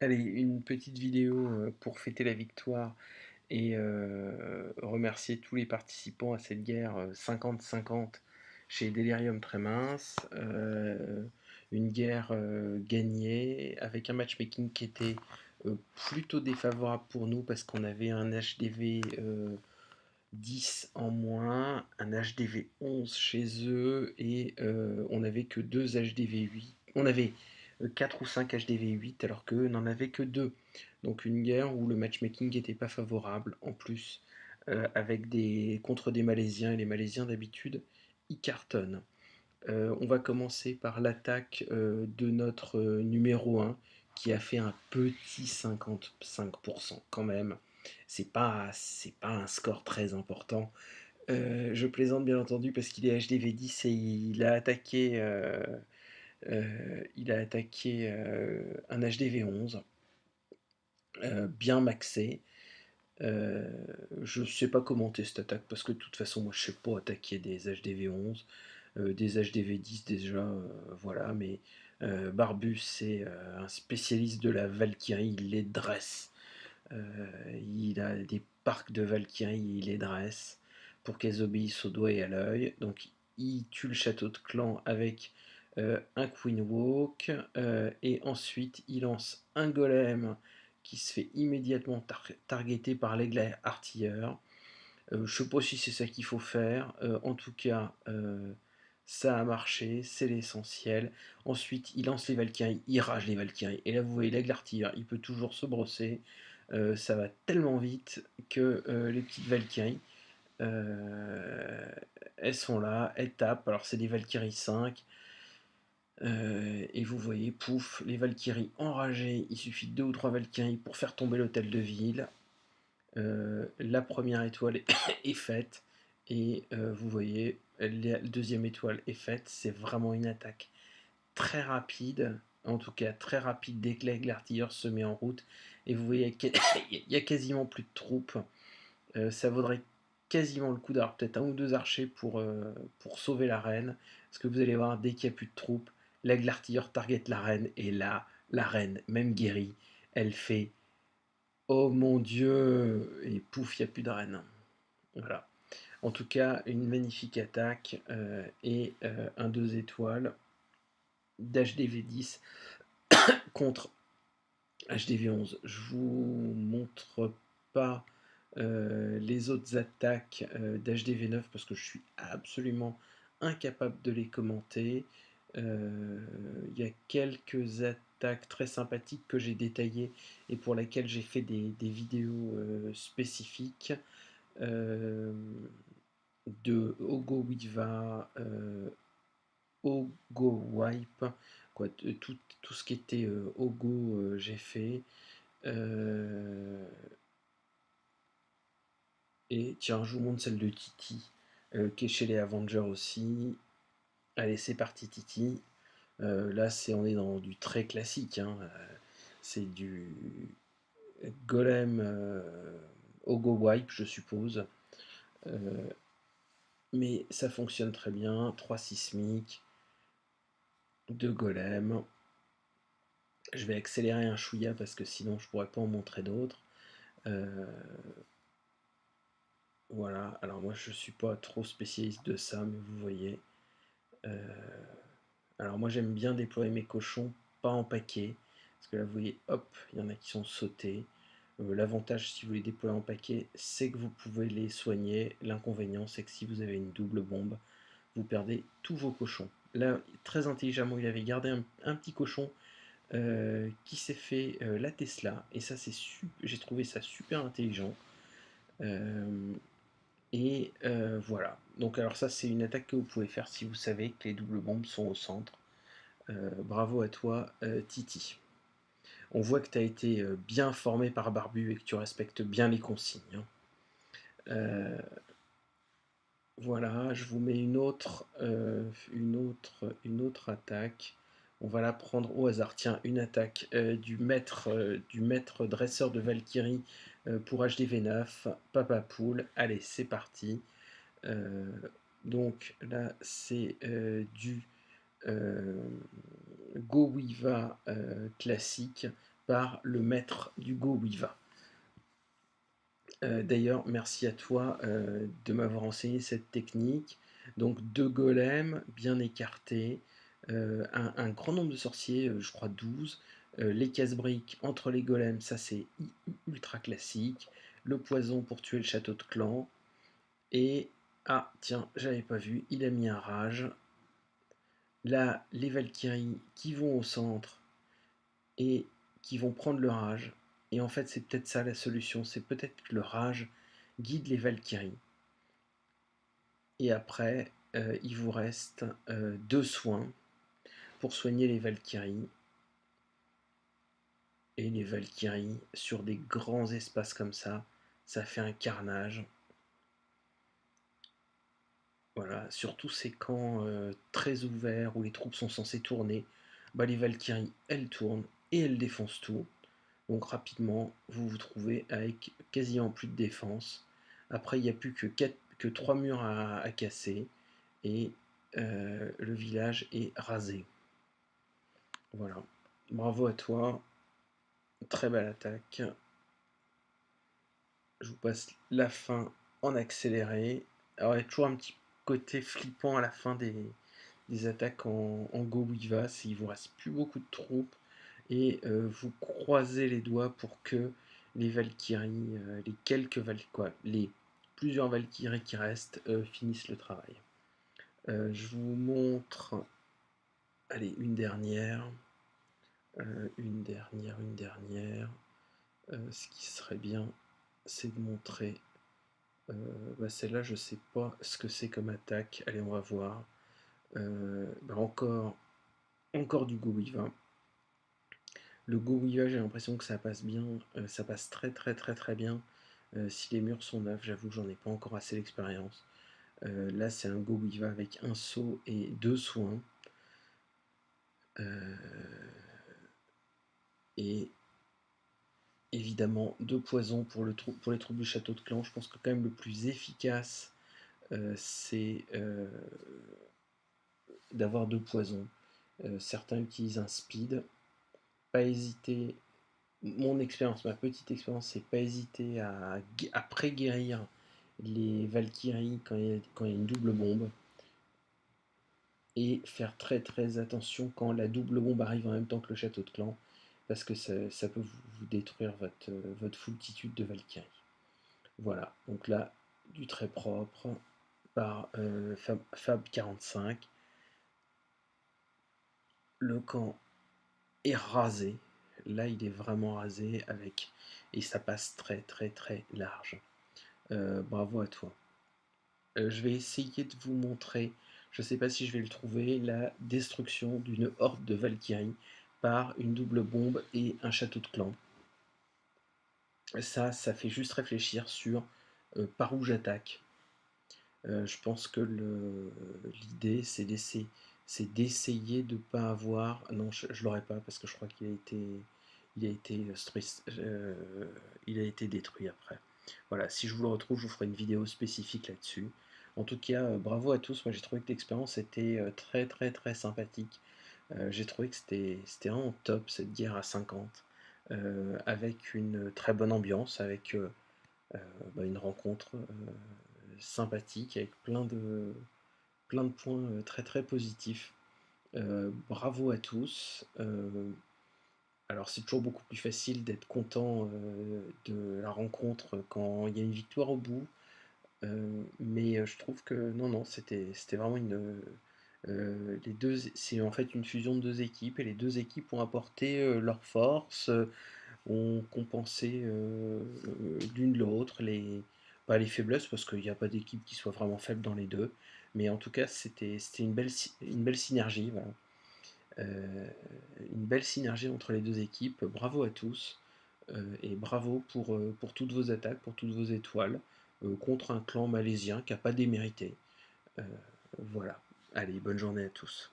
Allez, une petite vidéo pour fêter la victoire et remercier tous les participants à cette guerre 50-50 chez Delirium très mince. Une guerre gagnée avec un matchmaking qui était plutôt défavorable pour nous parce qu'on avait un HDV 10 en moins, un HDV 11 chez eux et on n'avait que 2 HDV 8. On avait 4 ou 5 HDV 8 alors qu'eux n'en avaient que 2. Donc une guerre où le matchmaking n'était pas favorable en plus avec contre des Malaisiens et les Malaisiens d'habitude ils cartonnent. On va commencer par l'attaque de notre numéro 1 qui a fait un petit 55% quand même. C'est pas un score très important. Je plaisante bien entendu parce qu'il est HDV 10 et il a attaqué un HDV 11 bien maxé. Euh, je sais pas commenter cette attaque parce que de toute façon moi je sais pas attaquer des HDV 11, des HDV 10 déjà, voilà, mais Barbus c'est un spécialiste de la Valkyrie, il les dresse. Il a des parcs de Valkyrie, il les dresse pour qu'elles obéissent au doigt et à l'œil. Donc il tue le château de clan avec un Queen Walk et ensuite il lance un golem qui se fait immédiatement targeter par l'aigle artilleur. Je sais pas si c'est ça qu'il faut faire. En tout cas, ça a marché, c'est l'essentiel. Ensuite, il lance les Valkyries, il rage les Valkyries. Et là, vous voyez l'aigle artilleur, il peut toujours se brosser. Ça va tellement vite que les petites Valkyries, euh, elles sont là, elles tapent. Alors, c'est des Valkyries 5. Et vous voyez, pouf, les Valkyries enragées. Il suffit de 2 ou 3 Valkyries pour faire tomber l'hôtel de ville. La première étoile est faite et vous voyez la deuxième étoile est faite. C'est vraiment une attaque très rapide, en tout cas très rapide dès que l'artilleur se met en route. Et vous voyez il y a quasiment plus de troupes. Ça vaudrait quasiment le coup d'avoir peut-être un ou deux archers pour sauver la reine. Parce que vous allez voir, dès qu'il n'y a plus de troupes, l'aigle artilleur target la reine. Et là, la reine, même guérie, elle fait oh mon Dieu! Et pouf, il n'y a plus de reine. Voilà. En tout cas, une magnifique attaque et un 2 étoiles d'HDV 10 contre HDV 11. Je vous montre pas les autres attaques d'HDV 9 parce que je suis absolument incapable de les commenter. Il y a quelques attaques très sympathiques que j'ai détaillées et pour lesquelles j'ai fait des vidéos spécifiques. Euh, de Ogo Wiva, Ogo Wipe, quoi, tout ce qui était Ogo, j'ai fait. Euh, et tiens, je vous montre celle de Titi, qui est chez les Avengers aussi. Allez, c'est parti, Titi. Là, on est dans du très classique, hein. C'est du Golem Ogo Wipe, je suppose. Euh, mais ça fonctionne très bien. 3 sismiques, 2 golems. Je vais accélérer un chouïa parce que sinon je pourrais pas en montrer d'autres. Euh, voilà, alors moi je suis pas trop spécialiste de ça, mais vous voyez. Euh, alors moi j'aime bien déployer mes cochons, pas en paquet. Parce que là vous voyez, hop, il y en a qui sont sautés. L'avantage si vous les déployez en paquet, c'est que vous pouvez les soigner. L'inconvénient, c'est que si vous avez une double bombe, vous perdez tous vos cochons. Là, très intelligemment, il avait gardé un petit cochon qui s'est fait la Tesla. Et ça, j'ai trouvé ça super intelligent. Euh, et voilà. Donc, alors, ça, c'est une attaque que vous pouvez faire si vous savez que les doubles bombes sont au centre. Bravo à toi, Titi. On voit que tu as été bien formé par Barbu et que tu respectes bien les consignes, hein. Euh, Voilà, je vous mets une autre attaque. On va la prendre au hasard. Tiens, une attaque du maître dresseur de Valkyrie pour HDV9, Papa Poule. Allez, c'est parti. Euh, donc là, c'est du Gowiva classique par le maître du Go Wiva. D'ailleurs, merci à toi de m'avoir enseigné cette technique. Donc 2 golems bien écartés, un grand nombre de sorciers, je crois 12, les casse-briques entre les golems, ça c'est ultra classique, le poison pour tuer le château de clan, et ah tiens, j'avais pas vu, il a mis un rage. Là, les Valkyries qui vont au centre et qui vont prendre le rage. Et en fait, c'est peut-être ça la solution, c'est peut-être que le rage guide les Valkyries. Et après, il vous reste 2 soins pour soigner les Valkyries. Et les Valkyries, sur des grands espaces comme ça fait un carnage. Voilà, surtout ces camps très ouverts où les troupes sont censées tourner, bah les Valkyries, elles tournent et elles défoncent tout. Donc rapidement, vous vous trouvez avec quasiment plus de défense. Après, il n'y a plus que 3 murs à casser et le village est rasé. Voilà. Bravo à toi. Très belle attaque. Je vous passe la fin en accéléré. Alors, il y a toujours un petit côté flippant à la fin des attaques en Go Wiva. Il vous reste plus beaucoup de troupes et vous croisez les doigts pour que les Valkyries, les plusieurs Valkyries qui restent finissent le travail. Je vous montre, allez, une dernière. Une dernière. Ce qui serait bien, c'est de montrer. Celle-là, je sais pas ce que c'est comme attaque. Allez, on va voir. Encore du Go Wiva. Le Go Wiva, j'ai l'impression que ça passe bien. Ça passe très très très très bien. Si les murs sont neufs, j'avoue que j'en ai pas encore assez d'expérience. Là, c'est un Go Wiva avec un saut et 2 soins. Et évidemment 2 poisons pour les troupes du château de clan. Je pense que quand même le plus efficace, c'est d'avoir 2 poisons. Certains utilisent un speed. Pas hésiter, mon expérience, ma petite expérience, c'est pas hésiter à pré-guérir les Valkyries quand il y a une double bombe. Et faire très très attention quand la double bombe arrive en même temps que le château de clan, parce que ça peut vous détruire votre foultitude de Valkyries. Voilà, donc là, du très propre par Fab45. Le camp est rasé. Là, il est vraiment rasé et ça passe très très très large. Bravo à toi. Je vais essayer de vous montrer, je ne sais pas si je vais le trouver, la destruction d'une horde de Valkyries par une double bombe et un château de clan. Ça fait juste réfléchir sur par où j'attaque. Je pense que l'idée, c'est d'essayer de ne pas avoir. Non, je ne l'aurai pas parce que je crois il a été détruit après. Voilà, si je vous le retrouve, je vous ferai une vidéo spécifique là-dessus. En tout cas, bravo à tous. Moi, j'ai trouvé que l'expérience était très, très, très sympathique. J'ai trouvé que c'était vraiment top cette guerre à 50, avec une très bonne ambiance, avec une rencontre sympathique, avec plein de points très, très positifs. Bravo à tous. Alors c'est toujours beaucoup plus facile d'être content de la rencontre quand il y a une victoire au bout. Mais je trouve que non, c'était vraiment c'est en fait une fusion de 2 équipes et les 2 équipes ont apporté leurs forces, ont compensé l'une l'autre, pas les faiblesses parce qu'il n'y a pas d'équipe qui soit vraiment faible dans les deux. Mais en tout cas, c'était une belle synergie. Voilà. Une belle synergie entre les 2 équipes. Bravo à tous et bravo pour toutes vos attaques, pour toutes vos étoiles contre un clan malaisien qui n'a pas démérité. Voilà. Allez, bonne journée à tous.